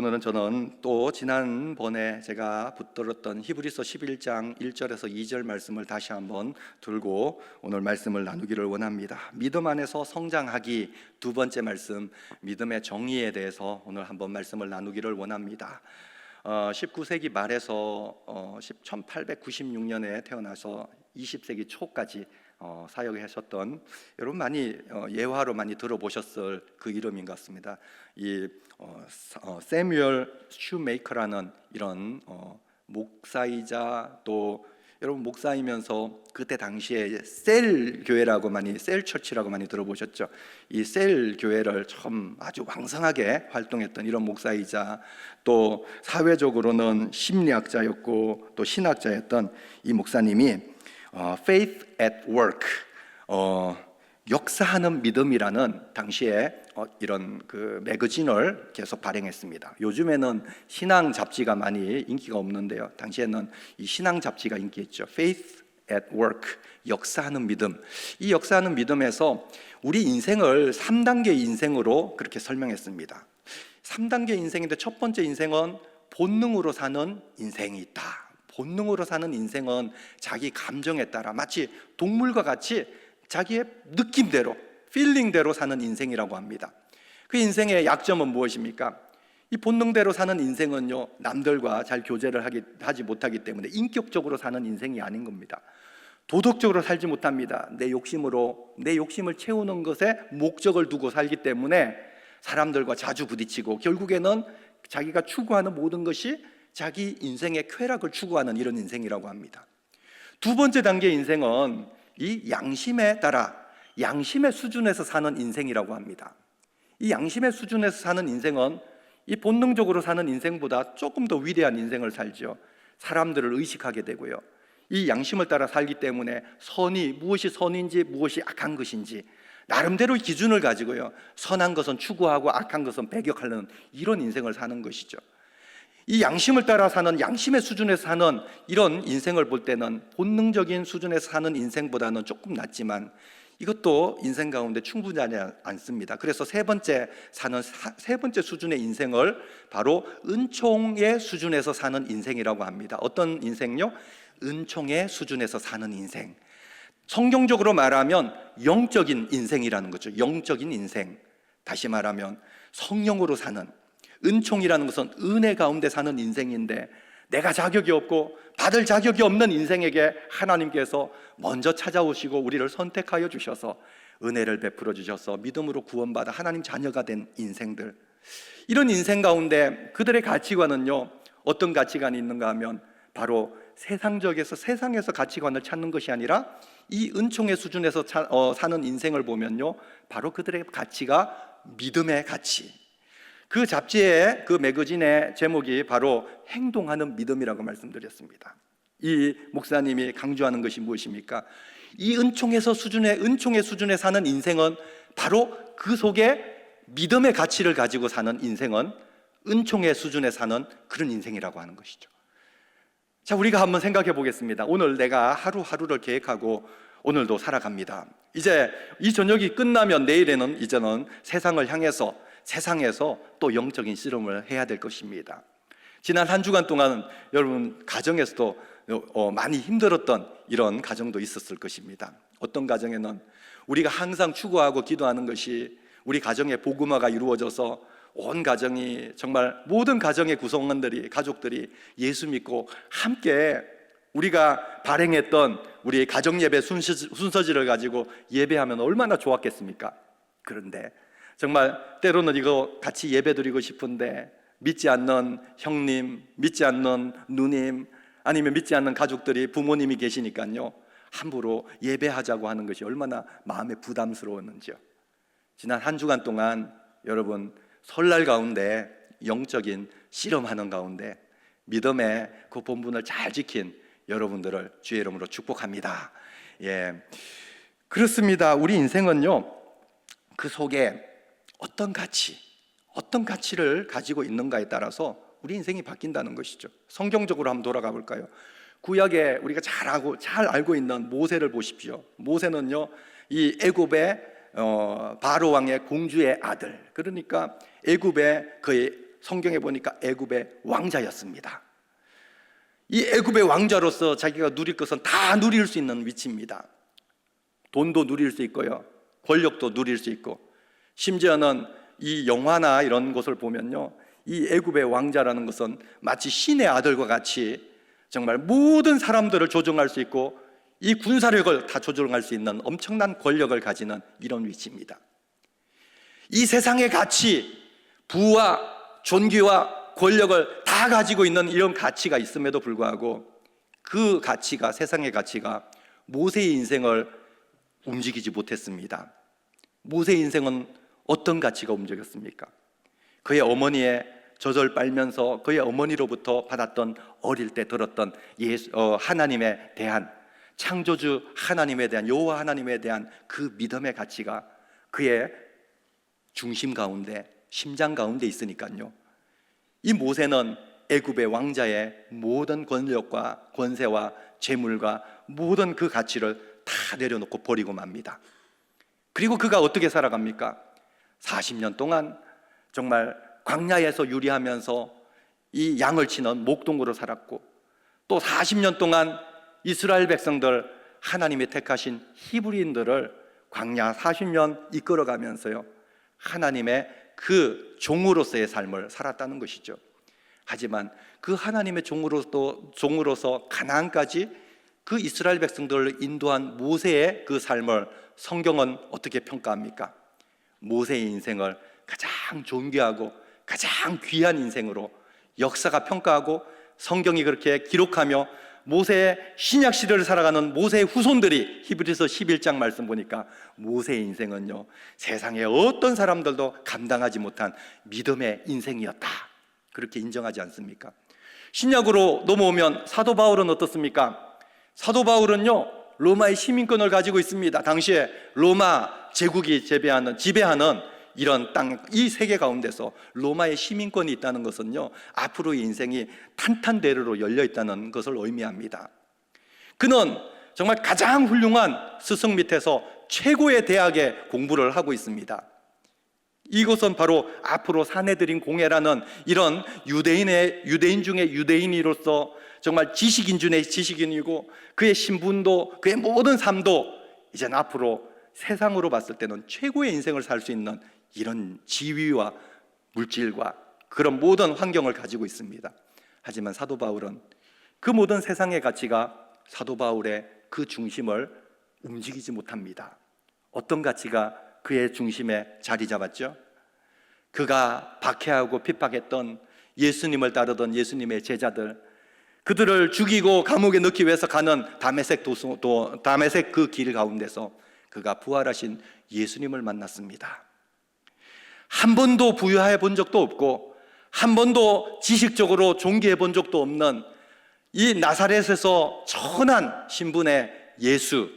오늘은 저는 또 지난번에 제가 붙들었던 히브리서 11장 1절에서 2절 말씀을 다시 한번 들고 오늘 말씀을 나누기를 원합니다. 믿음 안에서 성장하기, 두 번째 말씀, 믿음의 정의에 대해서 오늘 한번 말씀을 나누기를 원합니다. 19세기 말에서 1896년에 태어나서 20세기 초까지 사역하셨던, 여러분 많이 예화로 많이 들어보셨을 그 이름인 것 같습니다. 이 세뮤얼 슈메이커라는 이런 목사이자, 또 여러분 목사이면서 그때 당시에 셀 교회라고 많이, 셀 처치라고 많이 들어보셨죠. 이 셀 교회를 참 아주 왕성하게 활동했던 이런 목사이자, 또 사회적으로는 심리학자였고 또 신학자였던 이 목사님이 Faith at Work, 역사하는 믿음이라는 당시에 이런 그 매거진을 계속 발행했습니다. 요즘에는 신앙 잡지가 많이 인기가 없는데요, 당시에는 이 신앙 잡지가 인기했죠. Faith at Work, 역사하는 믿음. 이 역사하는 믿음에서 우리 인생을 3단계 인생으로 그렇게 설명했습니다. 3단계 인생인데 첫 번째 인생은 본능으로 사는 인생이 있다. 본능으로 사는 인생은 자기 감정에 따라 마치 동물과 같이 자기의 느낌대로, 필링대로 사는 인생이라고 합니다. 그 인생의 약점은 무엇입니까? 이 본능대로 사는 인생은요, 남들과 잘 교제를 하지 못하기 때문에 인격적으로 사는 인생이 아닌 겁니다. 도덕적으로 살지 못합니다. 내 욕심을 채우는 것에 목적을 두고 살기 때문에 사람들과 자주 부딪히고, 결국에는 자기가 추구하는 모든 것이 자기 인생의 쾌락을 추구하는 이런 인생이라고 합니다. 두 번째 단계 인생은 이 양심에 따라, 양심의 수준에서 사는 인생이라고 합니다. 이 양심의 수준에서 사는 인생은 이 본능적으로 사는 인생보다 조금 더 위대한 인생을 살죠. 사람들을 의식하게 되고요, 이 양심을 따라 살기 때문에 무엇이 선인지 무엇이 악한 것인지 나름대로 기준을 가지고요, 선한 것은 추구하고 악한 것은 배격하는 이런 인생을 사는 것이죠. 이 양심을 따라 사는, 양심의 수준에서 사는 이런 인생을 볼 때는 본능적인 수준에서 사는 인생보다는 조금 낫지만 이것도 인생 가운데 충분하지 않습니다. 그래서 세 번째 수준의 인생을 바로 은총의 수준에서 사는 인생이라고 합니다. 어떤 인생요? 은총의 수준에서 사는 인생. 성경적으로 말하면 영적인 인생이라는 거죠. 영적인 인생. 다시 말하면 성령으로 사는, 은총이라는 것은 은혜 가운데 사는 인생인데, 내가 자격이 없고 받을 자격이 없는 인생에게 하나님께서 먼저 찾아오시고 우리를 선택하여 주셔서 은혜를 베풀어 주셔서 믿음으로 구원받아 하나님 자녀가 된 인생들, 이런 인생 가운데 그들의 가치관은요, 어떤 가치관이 있는가 하면 바로 세상에서 가치관을 찾는 것이 아니라 이 은총의 수준에서 사는 인생을 보면요, 바로 그들의 가치가 믿음의 가치. 그 잡지의, 그 매거진의 제목이 바로 행동하는 믿음이라고 말씀드렸습니다. 이 목사님이 강조하는 것이 무엇입니까? 이 은총의 수준에 사는 인생은 바로 그 속에 믿음의 가치를 가지고 사는 인생은 은총의 수준에 사는 그런 인생이라고 하는 것이죠. 자, 우리가 한번 생각해 보겠습니다. 오늘 내가 하루하루를 계획하고 오늘도 살아갑니다. 이제 이 저녁이 끝나면 내일에는 이제는 세상에서 또 영적인 씨름을 해야 될 것입니다. 지난 한 주간 동안 여러분 가정에서도 많이 힘들었던 이런 가정도 있었을 것입니다. 어떤 가정에는 우리가 항상 추구하고 기도하는 것이 우리 가정의 복음화가 이루어져서 온 가정이, 정말 모든 가정의 가족들이 예수 믿고 함께 우리가 발행했던 우리 가정예배 순서지를 가지고 예배하면 얼마나 좋았겠습니까? 그런데 정말 때로는 이거 같이 예배드리고 싶은데 믿지 않는 형님, 믿지 않는 누님, 아니면 믿지 않는 가족들이, 부모님이 계시니까요, 함부로 예배하자고 하는 것이 얼마나 마음에 부담스러웠는지요. 지난 한 주간 동안 여러분 설날 가운데 영적인 씨름하는 가운데 믿음의 그 본분을 잘 지킨 여러분들을 주의 이름으로 축복합니다. 예, 그렇습니다. 우리 인생은요, 그 속에 어떤 가치를 가지고 있는가에 따라서 우리 인생이 바뀐다는 것이죠. 성경적으로 한번 돌아가 볼까요? 구약에 우리가 잘 알고 있는 모세를 보십시오. 모세는요, 이 애굽의 바로 왕의 공주의 아들, 그러니까 애굽의 그의 성경에 보니까 애굽의 왕자였습니다. 이 애굽의 왕자로서 자기가 누릴 것은 다 누릴 수 있는 위치입니다. 돈도 누릴 수 있고요, 권력도 누릴 수 있고, 심지어는 이 영화나 이런 것을 보면요, 이 애굽의 왕자라는 것은 마치 신의 아들과 같이 정말 모든 사람들을 조종할 수 있고 이 군사력을 다 조종할 수 있는 엄청난 권력을 가지는 이런 위치입니다. 이 세상의 가치, 부와 존귀와 권력을 다 가지고 있는 이런 가치가 있음에도 불구하고 그 가치가, 세상의 가치가 모세의 인생을 움직이지 못했습니다. 모세의 인생은 어떤 가치가 움직였습니까? 그의 어머니의 젖을 빨면서 그의 어머니로부터 받았던, 어릴 때 들었던 하나님에 대한, 창조주 하나님에 대한, 여호와 하나님에 대한 그 믿음의 가치가 그의 중심 가운데, 심장 가운데 있으니까요, 이 모세는 애굽의 왕자의 모든 권력과 권세와 재물과 모든 그 가치를 다 내려놓고 버리고 맙니다. 그리고 그가 어떻게 살아갑니까? 40년 동안 정말 광야에서 유리하면서 이 양을 치는 목동으로 살았고, 또 40년 동안 이스라엘 백성들, 하나님이 택하신 히브리인들을 광야 40년 이끌어가면서요, 하나님의 그 종으로서의 삶을 살았다는 것이죠. 하지만 그 하나님의 종으로서 가나안까지 그 이스라엘 백성들을 인도한 모세의 그 삶을 성경은 어떻게 평가합니까? 모세의 인생을 가장 존귀하고 가장 귀한 인생으로 역사가 평가하고, 성경이 그렇게 기록하며 모세의 신약 시대를 살아가는 모세의 후손들이 히브리서 11장 말씀 보니까 모세의 인생은요, 세상의 어떤 사람들도 감당하지 못한 믿음의 인생이었다, 그렇게 인정하지 않습니까? 신약으로 넘어오면 사도 바울은 어떻습니까? 사도 바울은요, 로마의 시민권을 가지고 있습니다. 당시에 로마 제국이 지배하는 이런 땅, 이 세계 가운데서 로마의 시민권이 있다는 것은요, 앞으로의 인생이 탄탄대로로 열려 있다는 것을 의미합니다. 그는 정말 가장 훌륭한 스승 밑에서 최고의 대학에 공부를 하고 있습니다. 이것은 바로 앞으로 사내들인 공예라는 이런 유대인 중에 유대인으로서 정말 지식인 중에 지식인이고, 그의 신분도 그의 모든 삶도 이제는 앞으로 세상으로 봤을 때는 최고의 인생을 살 수 있는 이런 지위와 물질과 그런 모든 환경을 가지고 있습니다. 하지만 사도 바울은 그 모든 세상의 가치가 사도 바울의 그 중심을 움직이지 못합니다. 어떤 가치가 그의 중심에 자리 잡았죠? 그가 박해하고 핍박했던 예수님을 따르던 예수님의 제자들, 그들을 죽이고 감옥에 넣기 위해서 가는 다메섹 그 길 가운데서 그가 부활하신 예수님을 만났습니다. 한 번도 부유해 본 적도 없고 한 번도 지식적으로 존귀해 본 적도 없는 이 나사렛에서 천한 신분의 예수,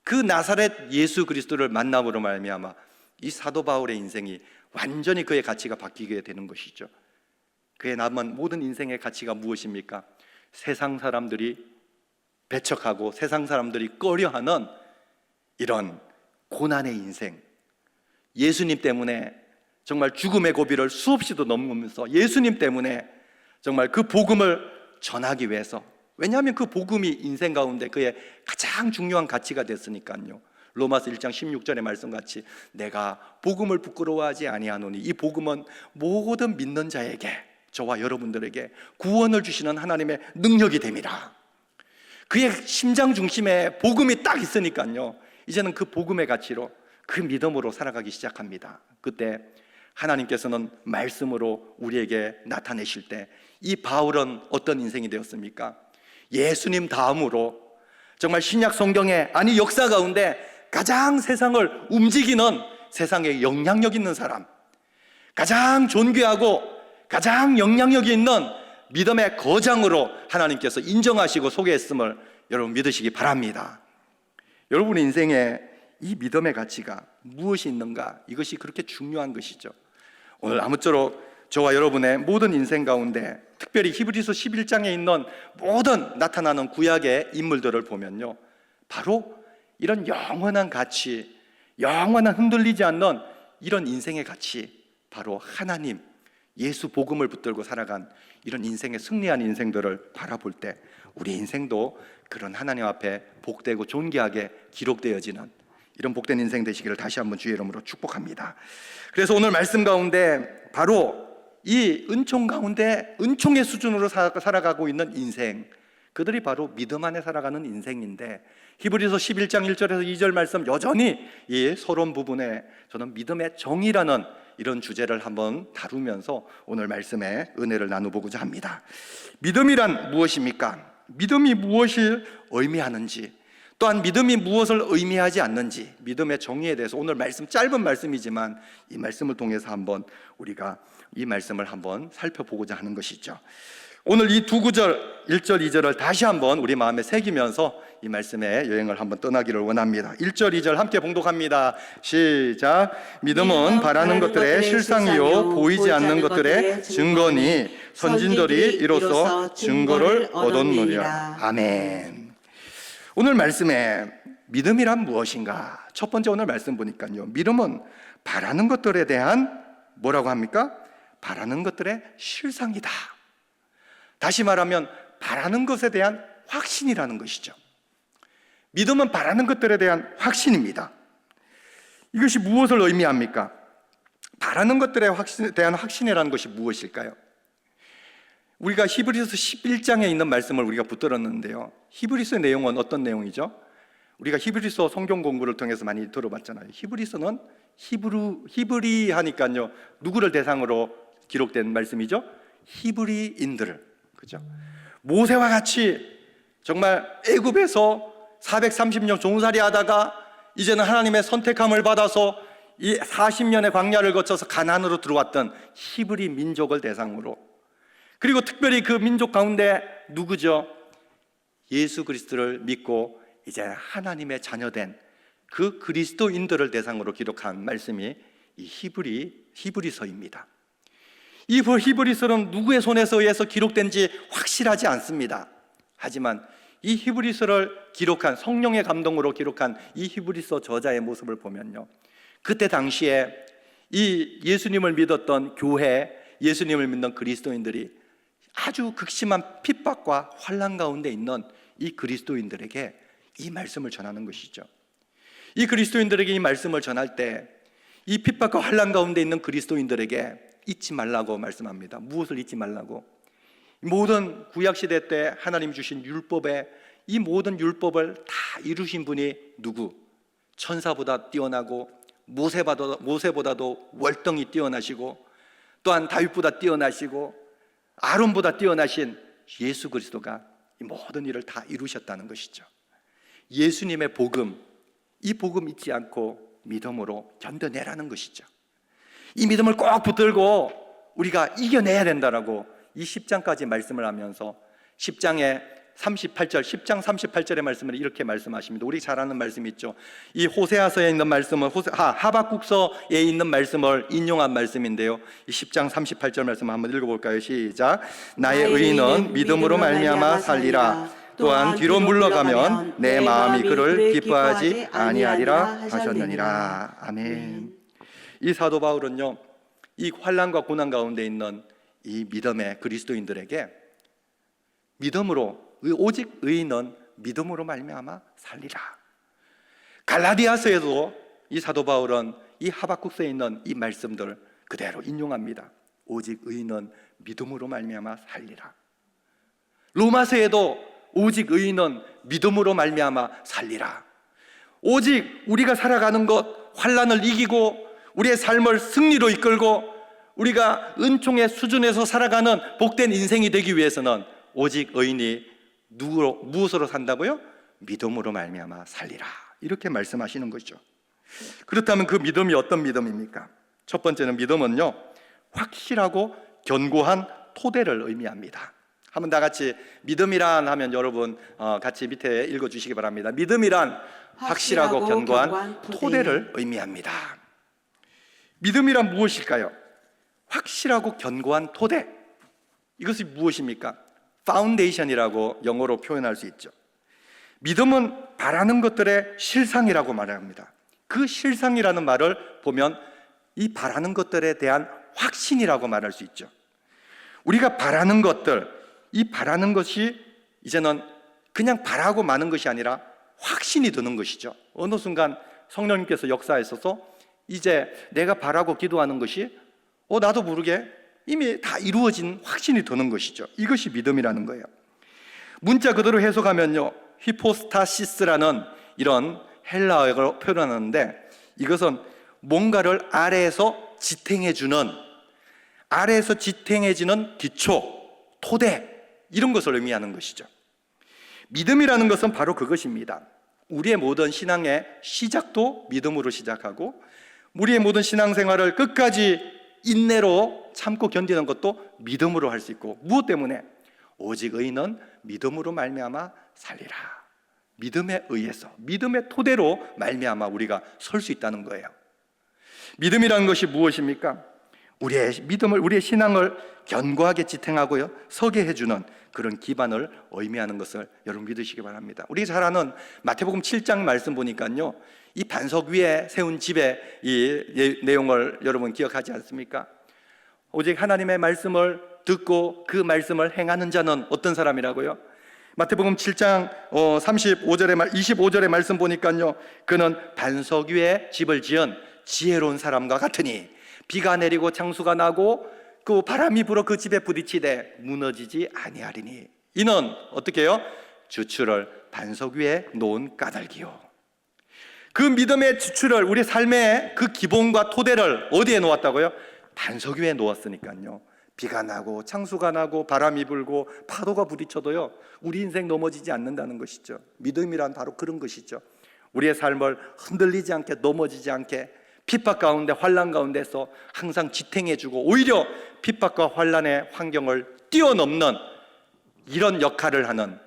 그 나사렛 예수 그리스도를 만남으로 말미암아 이 사도 바울의 인생이 완전히 그의 가치가 바뀌게 되는 것이죠. 그의 남은 모든 인생의 가치가 무엇입니까? 세상 사람들이 배척하고 세상 사람들이 꺼려하는 이런 고난의 인생, 예수님 때문에 정말 죽음의 고비를 수없이도 넘으면서 예수님 때문에 정말 그 복음을 전하기 위해서, 왜냐하면 그 복음이 인생 가운데 그의 가장 중요한 가치가 됐으니까요. 로마서 1장 16절의 말씀같이 내가 복음을 부끄러워하지 아니하노니 이 복음은 모든 믿는 자에게, 저와 여러분들에게 구원을 주시는 하나님의 능력이 됩니다. 그의 심장 중심에 복음이 딱 있으니까요, 이제는 그 복음의 가치로, 그 믿음으로 살아가기 시작합니다. 그때 하나님께서는 말씀으로 우리에게 나타내실 때 이 바울은 어떤 인생이 되었습니까? 예수님 다음으로 정말 신약 성경에, 아니 역사 가운데 가장 세상을 움직이는, 세상에 영향력 있는 사람, 가장 존귀하고 가장 영향력이 있는 믿음의 거장으로 하나님께서 인정하시고 소개했음을 여러분 믿으시기 바랍니다. 여러분의 인생에 이 믿음의 가치가 무엇이 있는가, 이것이 그렇게 중요한 것이죠. 오늘 아무쪼록 저와 여러분의 모든 인생 가운데, 특별히 히브리서 11장에 있는 모든 나타나는 구약의 인물들을 보면요, 바로 이런 영원한 가치, 영원한 흔들리지 않는 이런 인생의 가치, 바로 하나님, 예수 복음을 붙들고 살아간 이런 인생의 승리한 인생들을 바라볼 때 우리 인생도 그런 하나님 앞에 복되고 존귀하게 기록되어지는 이런 복된 인생 되시기를 다시 한번 주의 이름으로 축복합니다. 그래서 오늘 말씀 가운데 바로 이 은총 가운데 은총의 수준으로 살아가고 있는 인생, 그들이 바로 믿음 안에 살아가는 인생인데, 히브리서 11장 1절에서 2절 말씀 여전히 이 서론 부분에 저는 믿음의 정의라는 이런 주제를 한번 다루면서 오늘 말씀에 은혜를 나눠보고자 합니다. 믿음이란 무엇입니까? 믿음이 무엇을 의미하는지, 또한 믿음이 무엇을 의미하지 않는지, 믿음의 정의에 대해서 오늘 말씀, 짧은 말씀이지만 이 말씀을 통해서 한번 우리가 이 말씀을 한번 살펴보고자 하는 것이죠. 오늘 이 두 구절 1절 2절을 다시 한번 우리 마음에 새기면서 이 말씀의 여행을 한번 떠나기를 원합니다. 1절 2절 함께 봉독합니다. 시작. 믿음은 바라는 것들의 실상이요 보이지 않는 것들의 증거니 선진들이 이로써 증거를 얻었느니라. 아멘. 오늘 말씀에 믿음이란 무엇인가? 첫 번째 오늘 말씀 보니까요, 믿음은 바라는 것들에 대한 뭐라고 합니까? 바라는 것들의 실상이다. 다시 말하면 바라는 것에 대한 확신이라는 것이죠. 믿음은 바라는 것들에 대한 확신입니다. 이것이 무엇을 의미합니까? 바라는 것들에 대한 확신이라는 것이 무엇일까요? 우리가 히브리서 11장에 있는 말씀을 우리가 붙들었는데요, 히브리서의 내용은 어떤 내용이죠? 우리가 히브리서 성경 공부를 통해서 많이 들어봤잖아요. 히브리서는 히브리 하니까요, 누구를 대상으로 기록된 말씀이죠? 히브리인들을, 그죠? 모세와 같이 정말 애굽에서 430년 종살이 하다가 이제는 하나님의 선택함을 받아서 이 40년의 광야를 거쳐서 가나안으로 들어왔던 히브리 민족을 대상으로, 그리고 특별히 그 민족 가운데 누구죠? 예수 그리스도를 믿고 이제 하나님의 자녀된 그 그리스도인들을 대상으로 기록한 말씀이 이 히브리서입니다. 이 히브리서는 누구의 손에서 의해서 기록된지 확실하지 않습니다. 하지만 이 히브리서를 기록한, 성령의 감동으로 기록한 이 히브리서 저자의 모습을 보면요, 그때 당시에 이 예수님을 믿었던 교회, 예수님을 믿는 그리스도인들이 아주 극심한 핍박과 환난 가운데 있는 이 그리스도인들에게 이 말씀을 전하는 것이죠. 이 그리스도인들에게 이 말씀을 전할 때 이 핍박과 환난 가운데 있는 그리스도인들에게 잊지 말라고 말씀합니다. 무엇을 잊지 말라고? 모든 구약시대 때 하나님 주신 율법에, 이 모든 율법을 다 이루신 분이 누구? 천사보다 뛰어나고 모세보다도 월등히 뛰어나시고, 또한 다윗보다 뛰어나시고 아론보다 뛰어나신 예수 그리스도가 이 모든 일을 다 이루셨다는 것이죠. 예수님의 복음, 이 복음 잊지 않고 믿음으로 견뎌내라는 것이죠. 이 믿음을 꼭 붙들고 우리가 이겨내야 된다라고 이 10장까지 말씀을 하면서 10장 38절의 말씀을 이렇게 말씀하십니다. 우리 잘 아는 말씀 있죠. 이 호세아서에 있는 말씀은 하박국서에 있는 말씀을 인용한 말씀인데요, 이 10장 38절 말씀 한번 읽어볼까요? 시작. 나의 의인은 믿음으로 말미암아 살리라. 또한 뒤로 물러가면 내 마음이 그를 기뻐하지 아니하리라 하셨느니라. 아멘. 이 사도 바울은요, 이 환난과 고난 가운데 있는 이 믿음의 그리스도인들에게 믿음으로, 오직 의인은 믿음으로 말미암아 살리라. 갈라디아서에도 이 사도 바울은 이 하박국서에 있는 이 말씀들 그대로 인용합니다. 오직 의인은 믿음으로 말미암아 살리라. 로마서에도 오직 의인은 믿음으로 말미암아 살리라. 오직 우리가 살아가는 것, 환난을 이기고 우리의 삶을 승리로 이끌고 우리가 은총의 수준에서 살아가는 복된 인생이 되기 위해서는 오직 의인이 무엇으로 산다고요? 믿음으로 말미암아 살리라. 이렇게 말씀하시는 거죠. 그렇다면 그 믿음이 어떤 믿음입니까? 첫 번째는 믿음은요, 확실하고 견고한 토대를 의미합니다. 한번 다 같이 믿음이란 하면 여러분 같이 밑에 읽어주시기 바랍니다. 믿음이란 확실하고 견고한 토대를 의미합니다. 믿음이란 무엇일까요? 확실하고 견고한 토대, 이것이 무엇입니까? 파운데이션이라고 영어로 표현할 수 있죠. 믿음은 바라는 것들의 실상이라고 말합니다. 그 실상이라는 말을 보면 이 바라는 것들에 대한 확신이라고 말할 수 있죠. 우리가 바라는 것들, 이 바라는 것이 이제는 그냥 바라고 마는 것이 아니라 확신이 드는 것이죠. 어느 순간 성령님께서 역사하셔서 이제 내가 바라고 기도하는 것이 나도 모르게 이미 다 이루어진 확신이 드는 것이죠. 이것이 믿음이라는 거예요. 문자 그대로 해석하면요, 히포스타시스라는 이런 헬라어를 표현하는데, 이것은 뭔가를 아래에서 지탱해주는 기초, 토대, 이런 것을 의미하는 것이죠. 믿음이라는 것은 바로 그것입니다. 우리의 모든 신앙의 시작도 믿음으로 시작하고, 우리의 모든 신앙생활을 끝까지 인내로 참고 견디는 것도 믿음으로 할 수 있고, 무엇 때문에? 오직 의인은 믿음으로 말미암아 살리라. 믿음에 의해서, 믿음의 토대로 말미암아 우리가 설 수 있다는 거예요. 믿음이라는 것이 무엇입니까? 우리의 믿음을, 우리의 신앙을 견고하게 지탱하고요, 서게 해주는 그런 기반을 의미하는 것을 여러분 믿으시기 바랍니다. 우리가 잘 아는 마태복음 7장 말씀 보니까요, 이 반석 위에 세운 집의 이 내용을 여러분 기억하지 않습니까? 오직 하나님의 말씀을 듣고 그 말씀을 행하는 자는 어떤 사람이라고요? 마태복음 7장 25절의 말씀 보니까요, 그는 반석 위에 집을 지은 지혜로운 사람과 같으니 비가 내리고 창수가 나고 그 바람이 불어 그 집에 부딪히되 무너지지 아니하리니 이는 어떻게 해요? 주추를 반석 위에 놓은 까닭이요. 그 믿음의 주추를, 우리 삶의 그 기본과 토대를 어디에 놓았다고요? 반석 위에 놓았으니까요, 비가 나고 창수가 나고 바람이 불고 파도가 부딪혀도요, 우리 인생 넘어지지 않는다는 것이죠. 믿음이란 바로 그런 것이죠. 우리의 삶을 흔들리지 않게, 넘어지지 않게, 핍박 가운데, 환난 가운데서 항상 지탱해주고 오히려 핍박과 환난의 환경을 뛰어넘는 이런 역할을 하는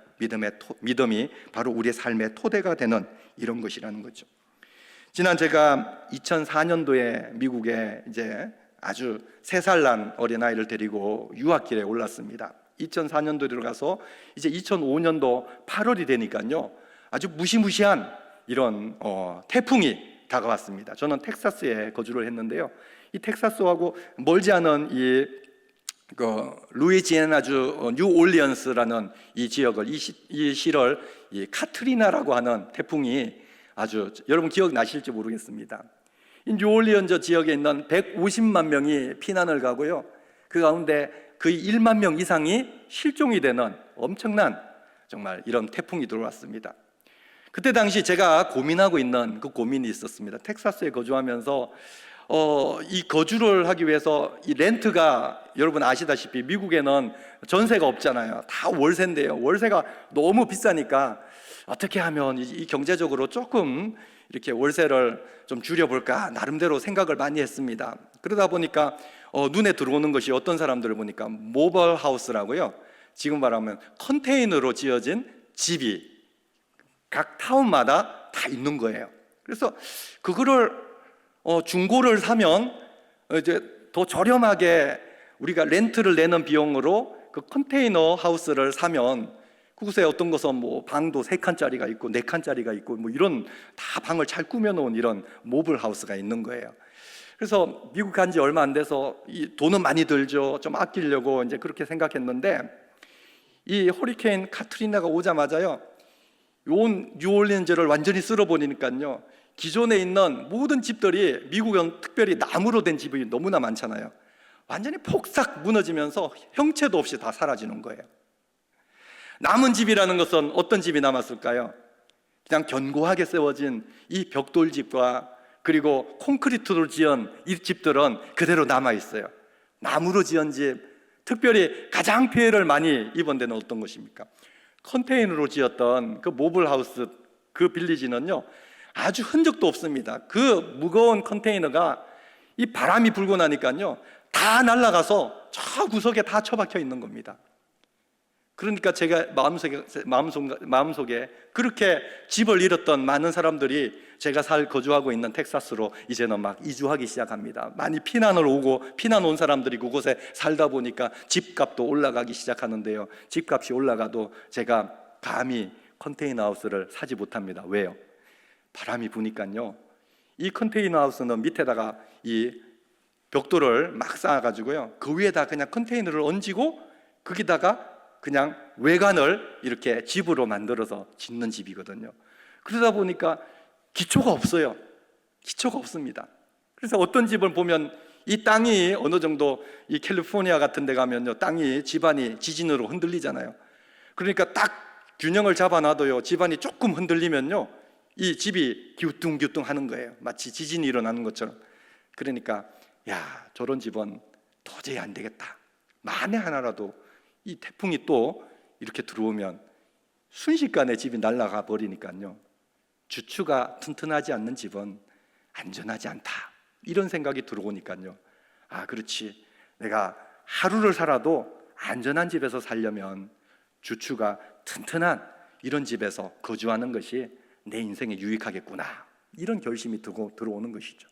믿음이 바로 우리의 삶의 토대가 되는 이런 것이라는 거죠. 지난 제가 2004년도에 미국에 이제 아주 3살 난 어린아이를 데리고 유학길에 올랐습니다. 2004년도에 들어가서 이제 2005년도 8월이 되니까요, 아주 무시무시한 이런 태풍이 다가왔습니다. 저는 텍사스에 거주를 했는데요, 이 텍사스하고 멀지 않은 이 루이지애나주 뉴올리언스라는 이 지역을, 이 시를 이 카트리나라고 하는 태풍이 아주, 여러분 기억나실지 모르겠습니다. 이 뉴올리언즈 지역에 있는 150만 명이 피난을 가고요, 그 가운데 거의 1만 명 이상이 실종이 되는 엄청난 정말 이런 태풍이 들어왔습니다. 그때 당시 제가 고민하고 있는 그 고민이 있었습니다. 텍사스에 거주하면서 이 거주를 하기 위해서 이 렌트가, 여러분 아시다시피 미국에는 전세가 없잖아요. 다 월세인데요, 월세가 너무 비싸니까 어떻게 하면 이 경제적으로 조금 이렇게 월세를 좀 줄여볼까 나름대로 생각을 많이 했습니다. 그러다 보니까 눈에 들어오는 것이, 어떤 사람들을 보니까 모벌 하우스라고요, 지금 말하면 컨테이너로 지어진 집이 각 타운마다 다 있는 거예요. 그래서 그거를 중고를 사면 이제 더 저렴하게 우리가 렌트를 내는 비용으로 그 컨테이너 하우스를 사면, 그곳에 어떤 것은 뭐 방도 3칸짜리가 있고 4칸짜리가 있고 뭐 이런 다 방을 잘 꾸며놓은 이런 모블 하우스가 있는 거예요. 그래서 미국 간 지 얼마 안 돼서 이 돈은 많이 들죠. 좀 아끼려고 이제 그렇게 생각했는데, 이 허리케인 카트리나가 오자마자요, 온 뉴올리언즈를 완전히 쓸어버리니까요, 기존에 있는 모든 집들이, 미국은 특별히 나무로 된 집이 너무나 많잖아요, 완전히 폭삭 무너지면서 형체도 없이 다 사라지는 거예요. 남은 집이라는 것은 어떤 집이 남았을까요? 그냥 견고하게 세워진 이 벽돌집과 그리고 콘크리트로 지은 이 집들은 그대로 남아있어요. 나무로 지은 집, 특별히 가장 피해를 많이 입은 데는 어떤 것입니까? 컨테이너로 지었던 그 모블하우스, 그 빌리지는요, 아주 흔적도 없습니다. 그 무거운 컨테이너가 이 바람이 불고 나니까요, 다 날아가서 저 구석에 다 처박혀 있는 겁니다. 그러니까 제가 마음속에 그렇게 집을 잃었던 많은 사람들이 제가 거주하고 있는 텍사스로 이제는 막 이주하기 시작합니다. 많이 피난 온 사람들이 그곳에 살다 보니까 집값도 올라가기 시작하는데요, 집값이 올라가도 제가 감히 컨테이너 하우스를 사지 못합니다. 왜요? 바람이 부니까요, 이 컨테이너 하우스는 밑에다가 이 벽돌을 막 쌓아가지고요, 그 위에다 그냥 컨테이너를 얹고 거기다가 그냥 외관을 이렇게 집으로 만들어서 짓는 집이거든요. 그러다 보니까 기초가 없어요. 기초가 없습니다. 그래서 어떤 집을 보면 이 땅이 어느 정도, 이 캘리포니아 같은 데 가면요, 땅이 집안이 지진으로 흔들리잖아요. 그러니까 딱 균형을 잡아놔도요, 집안이 조금 흔들리면요, 이 집이 기우뚱기우뚱 하는 거예요. 마치 지진이 일어나는 것처럼. 그러니까 야, 저런 집은 도저히 안 되겠다. 만에 하나라도 이 태풍이 또 이렇게 들어오면 순식간에 집이 날아가 버리니까요, 주추가 튼튼하지 않는 집은 안전하지 않다, 이런 생각이 들어오니까요, 아, 그렇지, 내가 하루를 살아도 안전한 집에서 살려면 주추가 튼튼한 이런 집에서 거주하는 것이 내 인생에 유익하겠구나, 이런 결심이 들어오는 것이죠.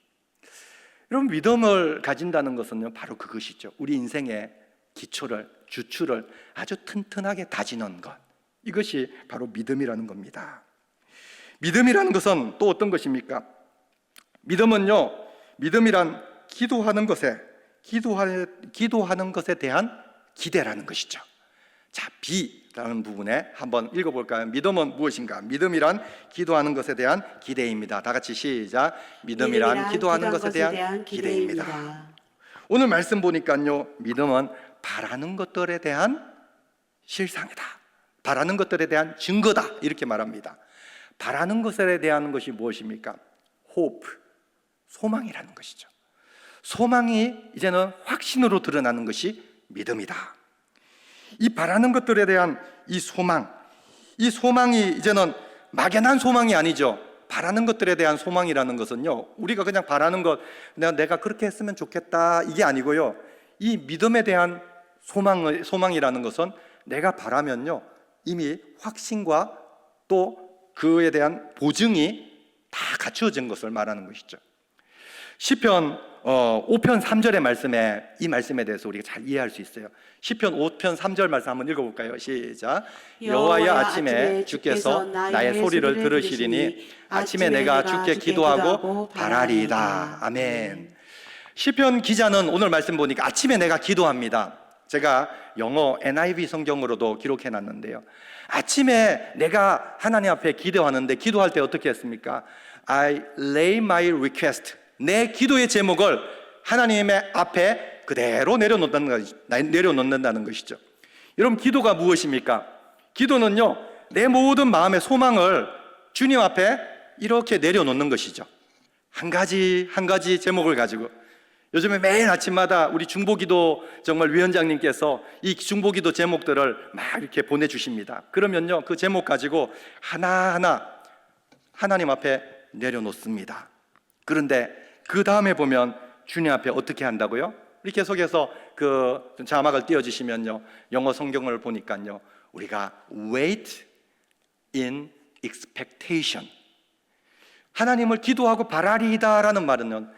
여러분, 믿음을 가진다는 것은요, 바로 그것이죠. 우리 인생의 기초를, 주추를 아주 튼튼하게 다지는 것, 이것이 바로 믿음이라는 겁니다. 믿음이라는 것은 또 어떤 것입니까? 믿음은요, 믿음이란 기도하는 것에 대한 기대라는 것이죠. 자, B라는 부분에 한번 읽어볼까요? 믿음은 무엇인가? 믿음이란 기도하는 것에 대한 기대입니다. 다 같이 시작. 믿음이란 기도하는 것에 대한 기대입니다. 오늘 말씀 보니까요, 믿음은 바라는 것들에 대한 실상이다, 바라는 것들에 대한 증거다, 이렇게 말합니다. 바라는 것에 대한 것이 무엇입니까? hope, 소망이라는 것이죠. 소망이 이제는 확신으로 드러나는 것이 믿음이다. 이 바라는 것들에 대한 이 소망이 이제는 막연한 소망이 아니죠. 바라는 것들에 대한 소망이라는 것은요, 우리가 그냥 바라는 것, 내가 그렇게 했으면 좋겠다, 이게 아니고요, 이 믿음에 대한 소망이라는 것은 내가 바라면요, 이미 확신과 또 그에 대한 보증이 다 갖추어진 것을 말하는 것이죠. 시편 5편 3절의 말씀에, 이 말씀에 대해서 우리가 잘 이해할 수 있어요. 시편 5편 3절 말씀 한번 읽어볼까요? 시작. 여호와여, 아침에 주께서 나의 소리를 들으시리니 아침에 내가 주께 기도하고 바라리이다. 아멘. 시편 기자는 오늘 말씀 보니까 아침에 내가 기도합니다. 제가 영어 NIV 성경으로도 기록해놨는데요, 아침에 내가 하나님 앞에 기도하는데, 기도할 때 어떻게 했습니까? I lay my request, 내 기도의 제목을 하나님의 앞에 그대로 내려놓는다는 것이죠. 여러분, 기도가 무엇입니까? 기도는요, 내 모든 마음의 소망을 주님 앞에 이렇게 내려놓는 것이죠. 한 가지 한 가지 제목을 가지고. 요즘에 매일 아침마다 우리 중보기도 정말 위원장님께서 이 중보기도 제목들을 막 이렇게 보내주십니다. 그러면요, 그 제목 가지고 하나하나 하나님 앞에 내려놓습니다. 그런데 그 다음에 보면 주님 앞에 어떻게 한다고요? 우리 계속해서 그 자막을 띄워주시면요, 영어 성경을 보니까요, 우리가 wait in expectation, 하나님을 기도하고 바라리이다라는 말은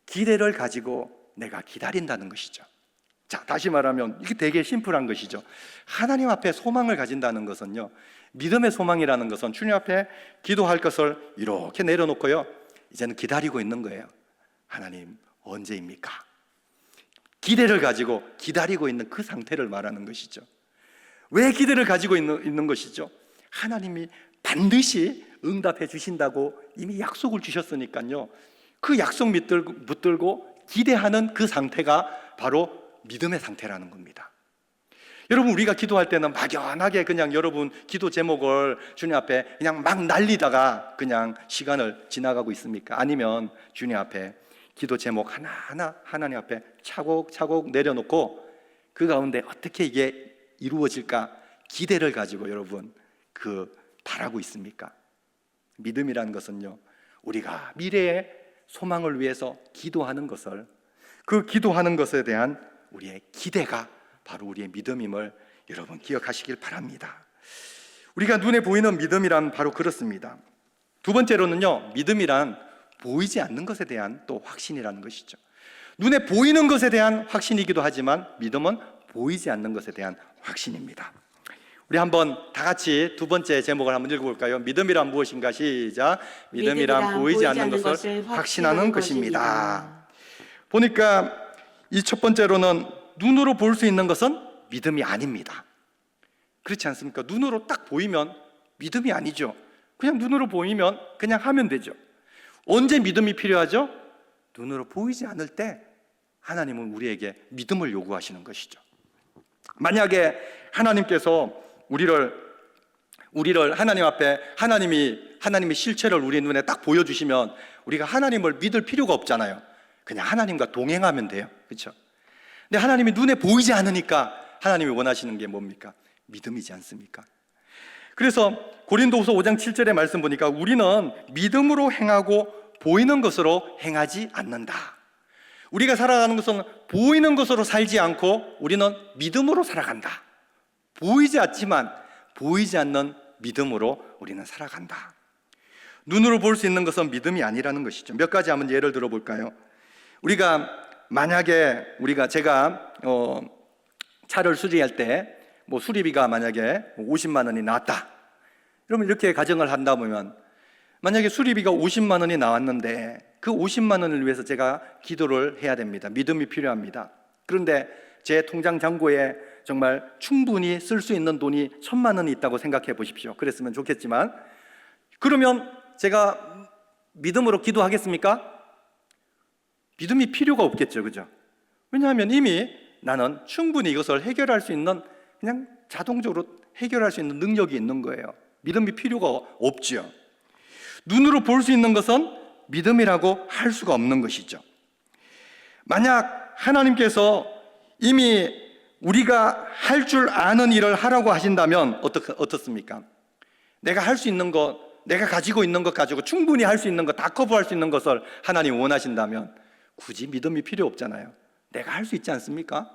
기대를 가지고 내가 기다린다는 것이죠. 자, 다시 말하면 이게 되게 심플한 것이죠. 하나님 앞에 소망을 가진다는 것은요, 믿음의 소망이라는 것은 주님 앞에 기도할 것을 이렇게 내려놓고요, 이제는 기다리고 있는 거예요. 하나님, 언제입니까? 기대를 가지고 기다리고 있는 그 상태를 말하는 것이죠. 왜 기대를 가지고 있는 것이죠? 하나님이 반드시 응답해 주신다고 이미 약속을 주셨으니까요, 그 약속 붙들고 기대하는 그 상태가 바로 믿음의 상태라는 겁니다. 여러분, 우리가 기도할 때는 막연하게 그냥 여러분 기도 제목을 주님 앞에 그냥 막 날리다가 그냥 시간을 지나가고 있습니까? 아니면 주님 앞에 기도 제목 하나하나 하나님 앞에 차곡차곡 내려놓고 그 가운데 어떻게 이게 이루어질까 기대를 가지고 여러분 바라고 있습니까? 믿음이라는 것은요, 우리가 미래의 소망을 위해서 기도하는 것을, 그 기도하는 것에 대한 우리의 기대가 바로 우리의 믿음임을 여러분 기억하시길 바랍니다. 우리가 눈에 보이는 믿음이란 바로 그렇습니다. 두 번째로는요, 믿음이란 보이지 않는 것에 대한 또 확신이라는 것이죠. 눈에 보이는 것에 대한 확신이기도 하지만 믿음은 보이지 않는 것에 대한 확신입니다. 우리 한번 다 같이 두 번째 제목을 한번 읽어볼까요? 믿음이란 무엇인가? 시작. 믿음이란 보이지 않는 것을 확신하는 것입니다. 보니까 이 첫 번째로는 눈으로 볼 수 있는 것은 믿음이 아닙니다. 그렇지 않습니까? 눈으로 딱 보이면 믿음이 아니죠. 그냥 눈으로 보이면 그냥 하면 되죠. 언제 믿음이 필요하죠? 눈으로 보이지 않을 때 하나님은 우리에게 믿음을 요구하시는 것이죠. 만약에 하나님께서 우리를 하나님 앞에 하나님의 실체를 우리 눈에 딱 보여주시면 우리가 하나님을 믿을 필요가 없잖아요. 그냥 하나님과 동행하면 돼요. 그렇죠? 근데 하나님이 눈에 보이지 않으니까 하나님이 원하시는 게 뭡니까? 믿음이지 않습니까? 그래서 고린도후서 5장 7절의 말씀 보니까 우리는 믿음으로 행하고 보이는 것으로 행하지 않는다. 우리가 살아가는 것은 보이는 것으로 살지 않고 우리는 믿음으로 살아간다. 보이지 않지만 보이지 않는 믿음으로 우리는 살아간다. 눈으로 볼 수 있는 것은 믿음이 아니라는 것이죠. 몇 가지 한번 예를 들어 볼까요? 우리가 만약에 제가 차를 수리할 때 수리비가 만약에 50만 원이 나왔다. 그러면 이렇게 가정을 한다 보면 만약에 수리비가 50만 원이 나왔는데 그 50만 원을 위해서 제가 기도를 해야 됩니다. 믿음이 필요합니다. 그런데 제 통장 잔고에 정말 충분히 쓸 수 있는 돈이 1,000만 원이 있다고 생각해 보십시오. 그랬으면 좋겠지만 그러면 제가 믿음으로 기도하겠습니까? 믿음이 필요가 없겠죠. 그죠? 왜냐하면 이미 나는 충분히 이것을 해결할 수 있는 그냥 자동적으로 해결할 수 있는 능력이 있는 거예요. 믿음이 필요가 없죠. 눈으로 볼 수 있는 것은 믿음이라고 할 수가 없는 것이죠. 만약 하나님께서 이미 우리가 할 줄 아는 일을 하라고 하신다면 어떻습니까? 내가 할 수 있는 것, 내가 가지고 있는 것 가지고 충분히 할 수 있는 것, 다 커버할 수 있는 것을 하나님 원하신다면 굳이 믿음이 필요 없잖아요. 내가 할 수 있지 않습니까?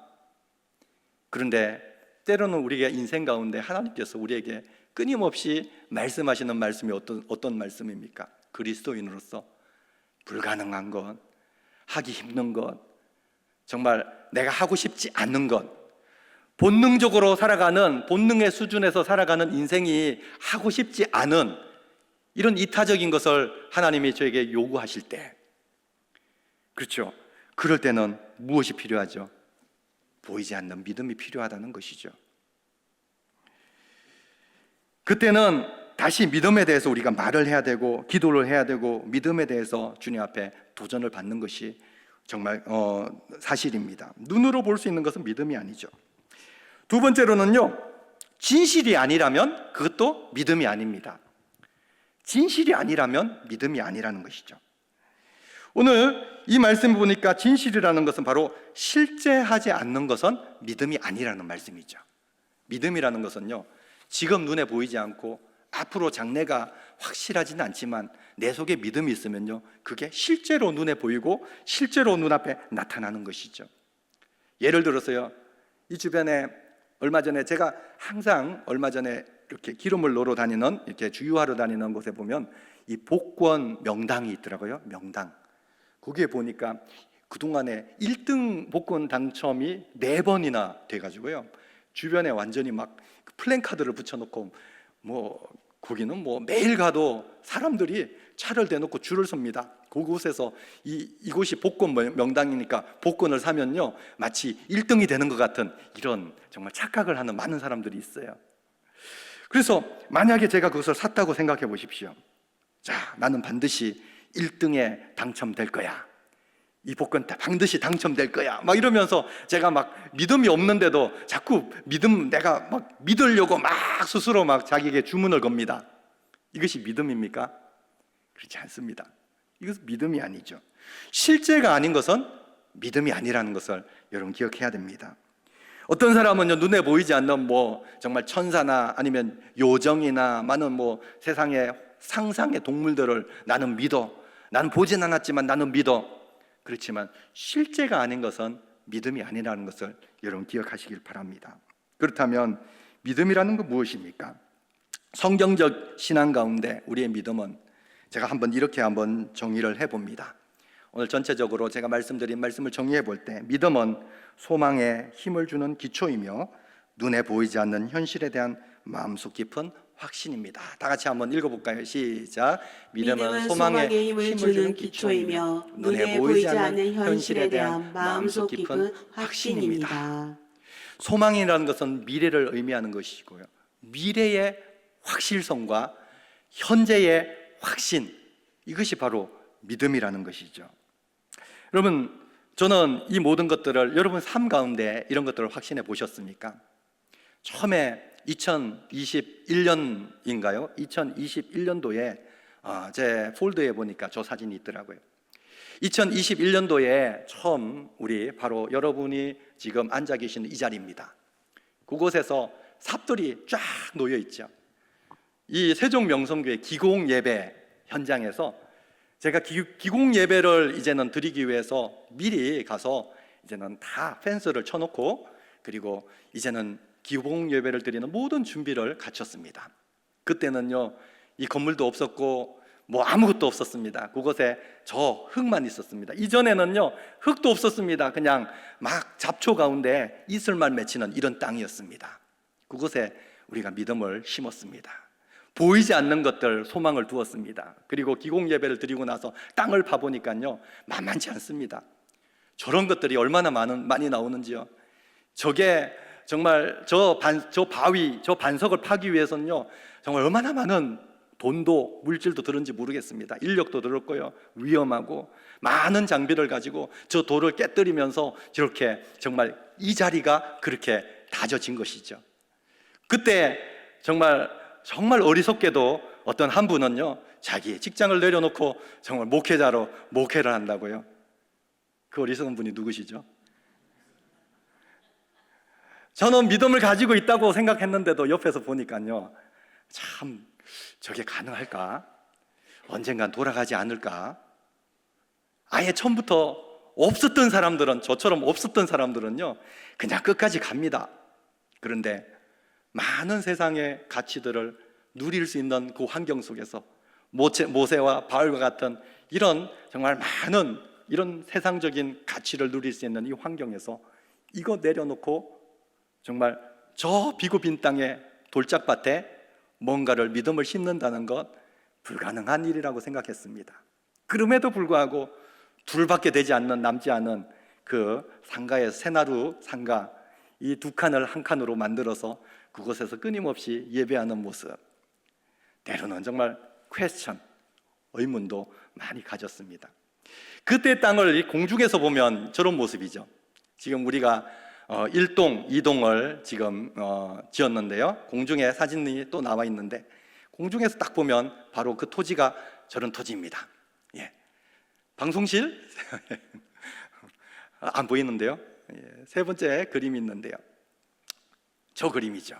그런데 때로는 우리가 인생 가운데 하나님께서 우리에게 끊임없이 말씀하시는 말씀이 어떤 말씀입니까? 그리스도인으로서 불가능한 것, 하기 힘든 것, 정말 내가 하고 싶지 않는 것, 본능적으로 살아가는, 본능의 수준에서 살아가는 인생이 하고 싶지 않은 이런 이타적인 것을 하나님이 저에게 요구하실 때, 그렇죠? 그럴 때는 무엇이 필요하죠? 보이지 않는 믿음이 필요하다는 것이죠. 그때는 다시 믿음에 대해서 우리가 말을 해야 되고 기도를 해야 되고 믿음에 대해서 주님 앞에 도전을 받는 것이 정말 사실입니다. 눈으로 볼 수 있는 것은 믿음이 아니죠. 두 번째로는요, 진실이 아니라면 그것도 믿음이 아닙니다. 진실이 아니라면 믿음이 아니라는 것이죠. 오늘 이 말씀 보니까 진실이라는 것은 바로 실제하지 않는 것은 믿음이 아니라는 말씀이죠. 믿음이라는 것은요, 지금 눈에 보이지 않고 앞으로 장래가 확실하지는 않지만 내 속에 믿음이 있으면요, 그게 실제로 눈에 보이고 실제로 눈앞에 나타나는 것이죠. 예를 들어서요, 이 주변에 얼마 전에 제가 항상 얼마 전에 이렇게 기름을 넣으러 다니는, 이렇게 주유하러 다니는 곳에 보면 이 복권 명당이 있더라고요. 명당. 거기에 보니까 그동안에 1등 복권 당첨이 4번이나 돼가지고요, 주변에 완전히 막 플랜카드를 붙여놓고 거기는 매일 가도 사람들이 차를 대놓고 줄을 섭니다. 그곳에서 이곳이 복권 명당이니까 복권을 사면요, 마치 1등이 되는 것 같은 이런 정말 착각을 하는 많은 사람들이 있어요. 그래서 만약에 제가 그것을 샀다고 생각해 보십시오. 자, 나는 반드시 1등에 당첨될 거야. 이 복권 반드시 당첨될 거야. 막 이러면서 제가 막 믿음이 없는데도 자꾸 내가 막 믿으려고 막 스스로 막 자기에게 주문을 겁니다. 이것이 믿음입니까? 그렇지 않습니다. 이것은 믿음이 아니죠. 실제가 아닌 것은 믿음이 아니라는 것을 여러분 기억해야 됩니다. 어떤 사람은요, 눈에 보이지 않는 정말 천사나 아니면 요정이나 많은 세상의 상상의 동물들을 나는 믿어. 나는 보진 않았지만 나는 믿어. 그렇지만 실제가 아닌 것은 믿음이 아니라는 것을 여러분 기억하시길 바랍니다. 그렇다면 믿음이라는 건 무엇입니까? 성경적 신앙 가운데 우리의 믿음은 제가 이렇게 정의를 해봅니다. 오늘 전체적으로 제가 말씀드린 말씀을 정의해 볼 때, 믿음은 소망에 힘을 주는 기초이며 눈에 보이지 않는 현실에 대한 마음속 깊은 확신입니다. 다 같이 한번 읽어볼까요? 시작. 믿음은 소망의 힘을 주는 기초이며 눈에 보이지 않는 현실에 대한 마음속 깊은 확신입니다. 소망이라는 것은 미래를 의미하는 것이고요. 미래의 확실성과 현재의 확신, 이것이 바로 믿음이라는 것이죠. 여러분, 저는 이 모든 것들을 여러분 삶 가운데 이런 것들을 확신해 보셨습니까? 처음에 2021년인가요? 2021년도에 제 폴더에 보니까 저 사진이 있더라고요. 2021년도에 처음 우리 바로 여러분이 지금 앉아 계시는 이 자리입니다. 그곳에서 삽들이 쫙 놓여 있죠. 이 세종명성교회 기공 예배 현장에서 제가 기공 예배를 이제는 드리기 위해서 미리 가서 이제는 다 펜스를 쳐놓고 그리고 이제는 기공 예배를 드리는 모든 준비를 갖췄습니다. 그때는요, 이 건물도 없었고 뭐 아무것도 없었습니다. 그곳에 저 흙만 있었습니다. 이전에는요, 흙도 없었습니다. 그냥 막 잡초 가운데 이슬만 맺히는 이런 땅이었습니다. 그곳에 우리가 믿음을 심었습니다. 보이지 않는 것들 소망을 두었습니다. 그리고 기공 예배를 드리고 나서 땅을 파보니까요, 만만치 않습니다. 저런 것들이 얼마나 많이 나오는지요. 저게 정말 저 바위, 저 반석을 파기 위해서는요, 정말 얼마나 많은 돈도 물질도 들은지 모르겠습니다. 인력도 들었고요, 위험하고 많은 장비를 가지고 저 돌을 깨뜨리면서 저렇게 정말 이 자리가 그렇게 다져진 것이죠. 그때 정말 어리석게도 어떤 한 분은요, 자기의 직장을 내려놓고 정말 목회자로 목회를 한다고요. 그 어리석은 분이 누구시죠? 저는 믿음을 가지고 있다고 생각했는데도 옆에서 보니까요, 참 저게 가능할까? 언젠간 돌아가지 않을까? 아예 처음부터 없었던 사람들은, 저처럼 없었던 사람들은요, 그냥 끝까지 갑니다. 그런데 많은 세상의 가치들을 누릴 수 있는 그 환경 속에서 모세와 바울과 같은 이런 정말 많은 이런 세상적인 가치를 누릴 수 있는 이 환경에서 이거 내려놓고 정말 저 비고 빈 땅에 돌짝밭에 뭔가를 믿음을 심는다는 것 불가능한 일이라고 생각했습니다. 그럼에도 불구하고 둘밖에 남지 않은 그 상가의 새나루 상가 이 두 칸을 한 칸으로 만들어서 그곳에서 끊임없이 예배하는 모습, 때로는 정말 퀘스천, 의문도 많이 가졌습니다. 그때 땅을 이 공중에서 보면 저런 모습이죠. 지금 우리가 1동, 2동을 지금 지었는데요, 공중에 사진이 또 나와 있는데 공중에서 딱 보면 바로 그 토지가 저런 토지입니다. 예. 방송실? 안 보이는데요. 예. 세 번째 그림이 있는데요, 저 그림이죠.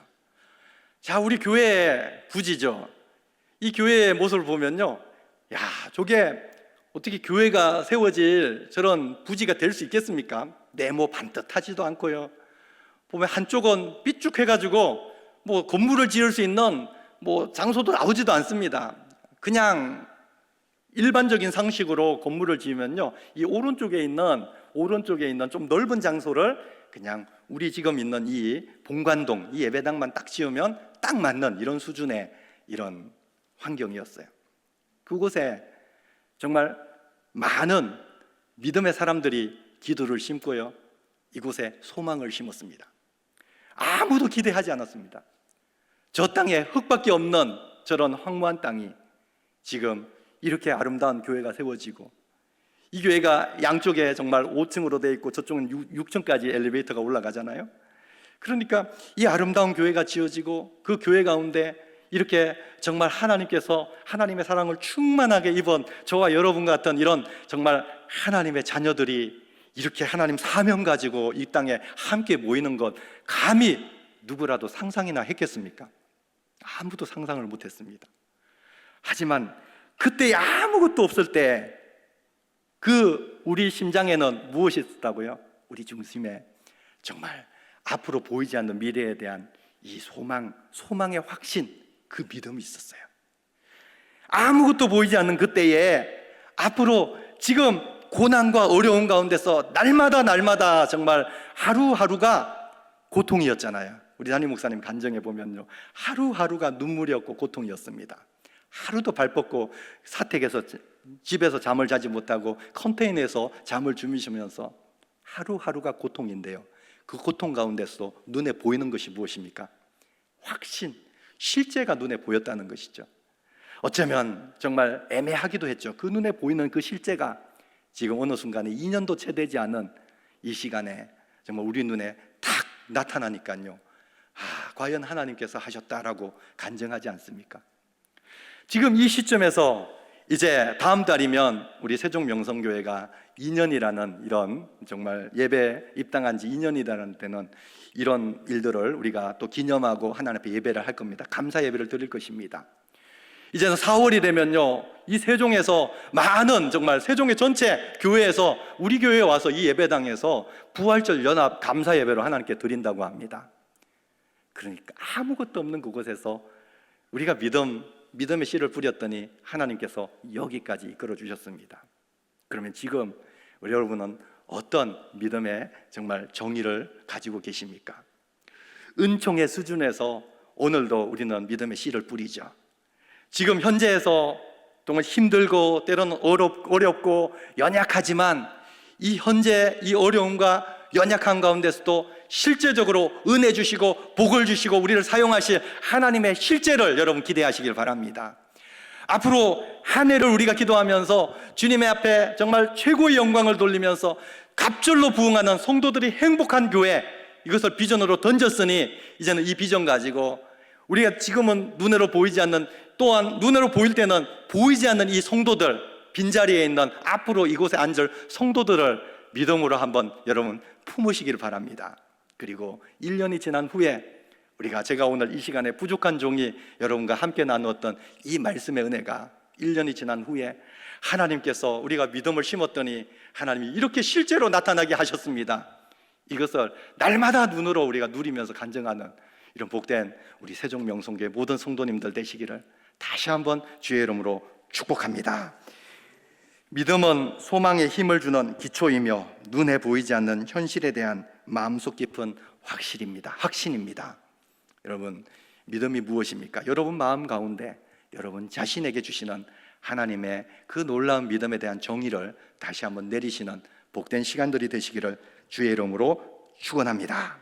자, 우리 교회의 부지죠. 이 교회의 모습을 보면요, 야, 저게 어떻게 교회가 세워질 저런 부지가 될 수 있겠습니까? 네모 반듯하지도 않고요. 보면 한쪽은 삐죽해가지고 뭐 건물을 지을 수 있는 뭐 장소도 나오지도 않습니다. 그냥 일반적인 상식으로 건물을 지으면요, 이 오른쪽에 있는 좀 넓은 장소를 그냥 우리 지금 있는 이 본관동, 이 예배당만 딱 지으면 딱 맞는 이런 수준의 이런 환경이었어요. 그곳에 정말 많은 믿음의 사람들이 기도를 심고요, 이곳에 소망을 심었습니다. 아무도 기대하지 않았습니다. 저 땅에 흙밖에 없는 저런 황무한 땅이 지금 이렇게 아름다운 교회가 세워지고, 이 교회가 양쪽에 정말 5층으로 되어 있고 저쪽은 6층까지 엘리베이터가 올라가잖아요. 그러니까 이 아름다운 교회가 지어지고 그 교회 가운데 이렇게 정말 하나님께서 하나님의 사랑을 충만하게 입은 저와 여러분 같은 이런 정말 하나님의 자녀들이 이렇게 하나님 사명 가지고 이 땅에 함께 모이는 것, 감히 누구라도 상상이나 했겠습니까? 아무도 상상을 못했습니다. 하지만 그때 아무것도 없을 때 그 우리 심장에는 무엇이 있었다고요? 우리 중심에 정말 앞으로 보이지 않는 미래에 대한 이 소망의 확신, 그 믿음이 있었어요. 아무것도 보이지 않는 그때에 앞으로 지금 고난과 어려운 가운데서 날마다 정말 하루하루가 고통이었잖아요. 우리 담임 목사님 간증해 보면요, 하루하루가 눈물이었고 고통이었습니다. 하루도 발 뻗고 사택에서 집에서 잠을 자지 못하고 컨테이너에서 잠을 주무시면서 하루하루가 고통인데요, 그 고통 가운데서도 눈에 보이는 것이 무엇입니까? 확신, 실제가 눈에 보였다는 것이죠. 어쩌면 정말 애매하기도 했죠. 그 눈에 보이는 그 실제가 지금 어느 순간에 2년도 채 되지 않은 이 시간에 정말 우리 눈에 탁 나타나니까요, 과연 하나님께서 하셨다라고 간증하지 않습니까? 지금 이 시점에서 이제 다음 달이면 우리 세종명성교회가 2년이라는 이런 정말 예배 입당한 지 2년이라는 때는 이런 일들을 우리가 또 기념하고 하나님 앞에 예배를 할 겁니다. 감사 예배를 드릴 것입니다. 이제는 4월이 되면요, 이 세종에서 많은 정말 세종의 전체 교회에서 우리 교회에 와서 이 예배당에서 부활절 연합 감사 예배로 하나님께 드린다고 합니다. 그러니까 아무것도 없는 그곳에서 우리가 믿음의 씨를 뿌렸더니 하나님께서 여기까지 이끌어 주셨습니다. 그러면 지금 우리 여러분은 어떤 믿음의 정말 정의를 가지고 계십니까? 은총의 수준에서 오늘도 우리는 믿음의 씨를 뿌리죠. 지금 현재에서 정말 힘들고 때로는 어렵고 연약하지만 이 현재 이 어려움과 연약한 가운데서도 실제적으로 은혜 주시고 복을 주시고 우리를 사용하실 하나님의 실제를 여러분 기대하시길 바랍니다. 앞으로 한 해를 우리가 기도하면서 주님의 앞에 정말 최고의 영광을 돌리면서 갑절로 부흥하는 성도들이 행복한 교회, 이것을 비전으로 던졌으니 이제는 이 비전 가지고 우리가 지금은 눈으로 보이지 않는, 또한 눈으로 보일 때는 보이지 않는 이 성도들, 빈자리에 있는 앞으로 이곳에 앉을 성도들을 믿음으로 한번 여러분 품으시기를 바랍니다. 그리고 1년이 지난 후에 제가 오늘 이 시간에 부족한 종이 여러분과 함께 나누었던 이 말씀의 은혜가 1년이 지난 후에 하나님께서 우리가 믿음을 심었더니 하나님이 이렇게 실제로 나타나게 하셨습니다. 이것을 날마다 눈으로 우리가 누리면서 간증하는 이런 복된 우리 세종명성교회 모든 성도님들 되시기를 다시 한번 주의 이름으로 축복합니다. 믿음은 소망에 힘을 주는 기초이며 눈에 보이지 않는 현실에 대한 마음속 깊은 확신입니다. 여러분, 믿음이 무엇입니까? 여러분 마음 가운데 여러분 자신에게 주시는 하나님의 그 놀라운 믿음에 대한 정의를 다시 한번 내리시는 복된 시간들이 되시기를 주의 이름으로 축원합니다.